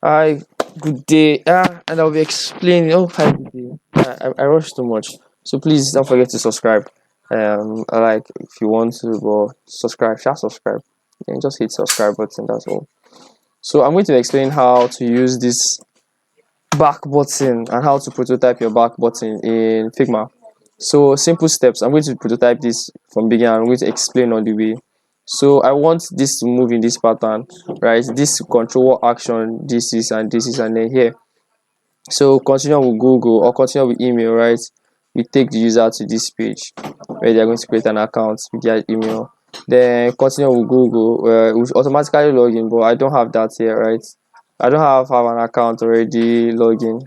Hi, good day. And I'll be explaining. Oh, hi, good day. I rushed too much, so please don't forget to subscribe. Like if you want to, but subscribe, just subscribe. And just hit subscribe button. That's all. So I'm going to explain how to use this back button and how to prototype your back button in Figma. So simple steps. I'm going to prototype this from beginning. I'm going to explain on the way. So I want this to move in this pattern, right? This control what action this is, and then here. So continue with Google or continue with email, right? We take the user to this page where they're going to create an account with their email. Then continue with Google, it will automatically log in, but I don't have that here, right? I don't have an account already login.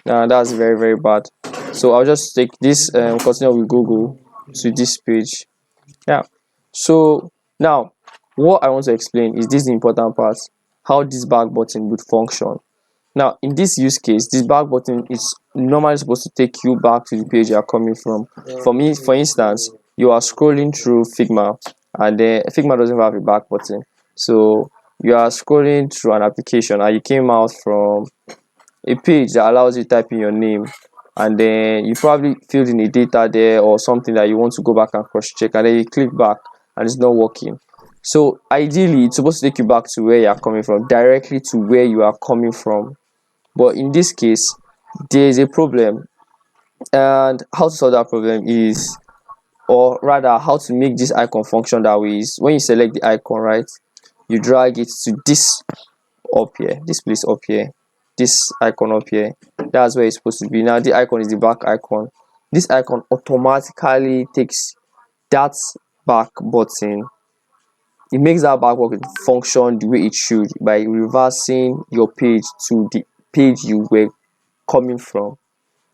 That's very, very bad. So I'll just take this continue with Google to this page. Yeah. So now what I want to explain is this the important part, how this back button would function. Now in this use case, this back button is normally supposed to take you back to the page you are coming from. For me, for instance, you are scrolling through Figma, and then Figma doesn't have a back button. So you are scrolling through an application and you came out from a page that allows you to type in your name, and then you probably filled in a data there or something that you want to go back and cross check, and then you click back and it's not working. So ideally it's supposed to take you back to where you are coming from, directly to where you are coming from. But in this case there is a problem, and how to solve that problem is, or rather how to make this icon function that way, is when you select the icon, right, you drag it to this up here, this place up here, this icon up here. That's where it's supposed to be. Now the icon is the back icon. This icon automatically takes that back button, it makes that back button function the way it should by reversing your page to the page you were coming from.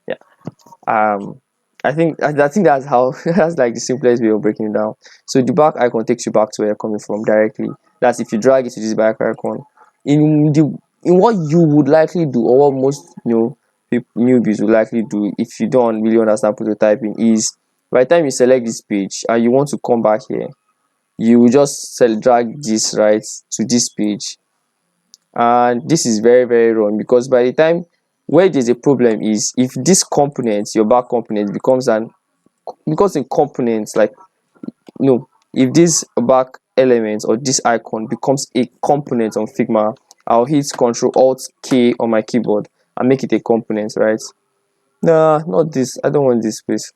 Yeah. I think that's how that's like the simplest way of breaking it down. So the back icon takes you back to where you're coming from directly. That's if you drag it to this back icon. In the in what you would likely do, or what most newbies would likely do if you don't really understand prototyping, is by the time you select this page and you want to come back here, you will just drag this right to this page. And this is very, very wrong, because by the time, where there's a problem is if this component, your back component, becomes an because in components, like, if this back element or this icon becomes a component on Figma, I'll hit Control Alt K on my keyboard and make it a component, right? Nah, not this. I don't want this, please.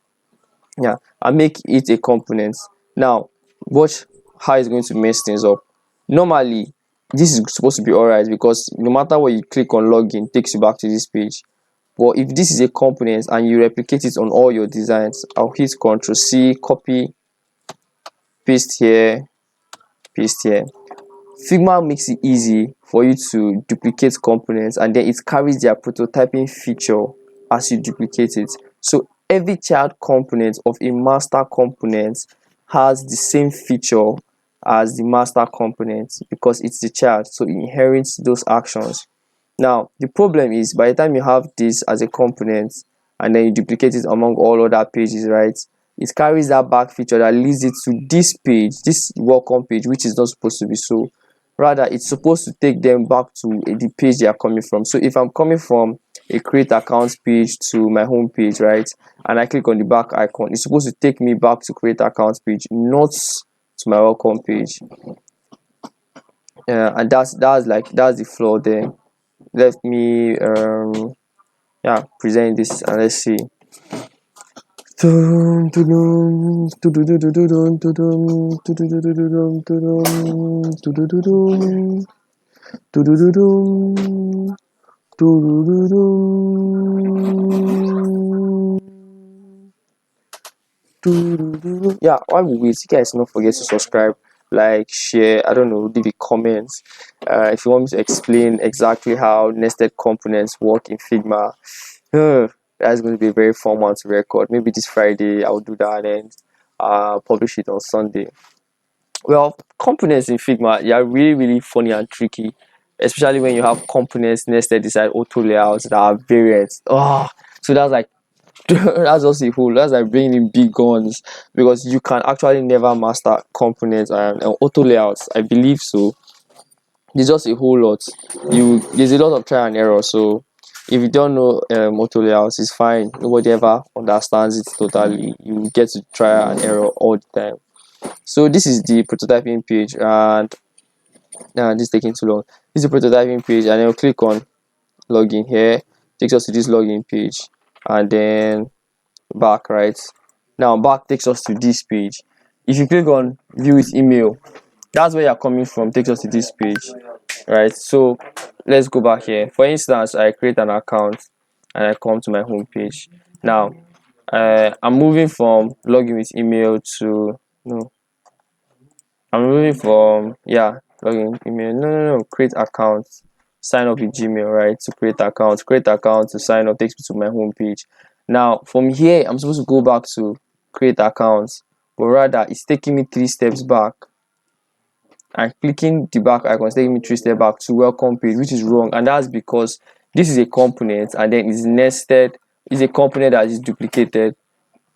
Yeah, I make it a component. Now watch how it's going to mess things up. Normally this is supposed to be alright, because no matter what you click on login, it takes you back to this page. But if this is a component and you replicate it on all your designs, I'll hit Ctrl C, copy, paste here, paste here. Figma makes it easy for you to duplicate components, and then it carries their prototyping feature as you duplicate it. So every child component of a master component has the same feature as the master component, because it's the child, so it inherits those actions. Now the problem is, by the time you have this as a component and then you duplicate it among all other pages, right, it carries that back feature that leads it to this page, this welcome page, which is not supposed to be so. Rather, it's supposed to take them back to the page they are coming from. So if I'm coming from a create account page to my home page, right, and I click on the back icon, it's supposed to take me back to create account page, not to my welcome page. And that's the flaw there. Let me present this and let's see. Yeah, while we wait, you guys don't forget to subscribe, like, share, I don't know, leave a comment. If you want me to explain exactly how nested components work in Figma, that's going to be a very fun one to record. Maybe this Friday I'll do that and publish it on Sunday. Well, components in Figma, they are really, really funny and tricky, especially when you have components nested inside auto layouts that are variants. So that's like that's also a whole, that's like bringing in big guns, because you can actually never master components and auto layouts, I believe so. there's just a whole lot. There's a lot of trial and error. So if you don't know auto layouts, it's fine. Nobody ever understands it totally. You get to try and error all the time. So this is the prototyping page, and this is taking too long. This is the prototyping page, and then you click on login here. Takes us to this login page, and then back. Right now, back takes us to this page. If you click on view with email, that's where you're coming from. Takes us to this page, right? So let's go back here. For instance, I create an account and I come to my home page. Now I'm moving from login with email to no I'm moving from login email. No, create account, sign up with Gmail, right? To create account to sign up takes me to my home page. Now from here I'm supposed to go back to create accounts, but rather it's taking me 3 steps back, and clicking the back icon is taking me 3 steps back to welcome page, which is wrong. And that's because this is a component and then it's nested. It's a component that is duplicated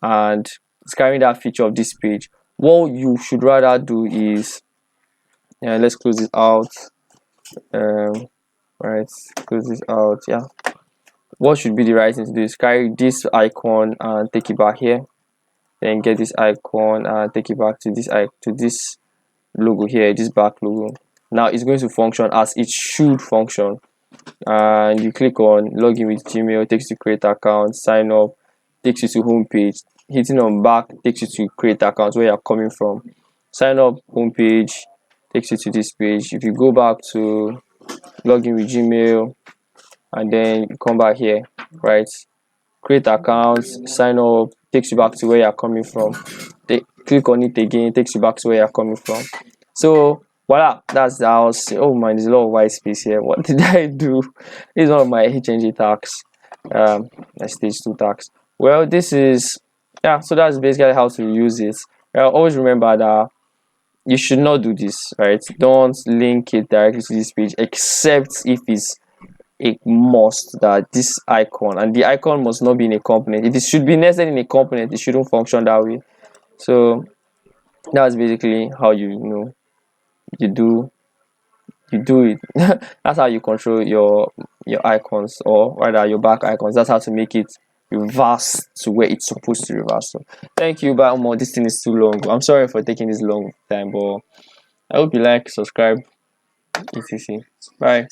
and it's carrying that feature of this page. What you should rather do is let's close it out. Right, close this out. What should be the right thing to do is carry this icon and take it back here, then get this icon and take it back to this logo here, this back logo. Now it's going to function as it should function, and you click on login with Gmail, takes you to create account, sign up, takes you to home page. Hitting on back takes you to create accounts where you're coming from. Sign up, home page, takes you to this page. If you go back to login with Gmail and then you come back here, right, create accounts, sign up, takes you back to where you're coming from. Click on it again, takes you back to where you're coming from. So voila, that's the house. Oh man, there's a lot of white space here. What did I do? This is one of my HNG tags, my stage 2 tags. Well, this is so that's basically how to use it. Always remember that you should not do this, right? Don't link it directly to this page except if it's a must, that this icon, and the icon must not be in a component. If it should be nested in a component, it shouldn't function that way. So that's basically how you do it. That's how you control your icons, or rather your back icons. That's how to make it reverse to where it's supposed to reverse. So thank you, but this thing is too long. I'm sorry for taking this long time, but I hope you like, subscribe, etc. Bye.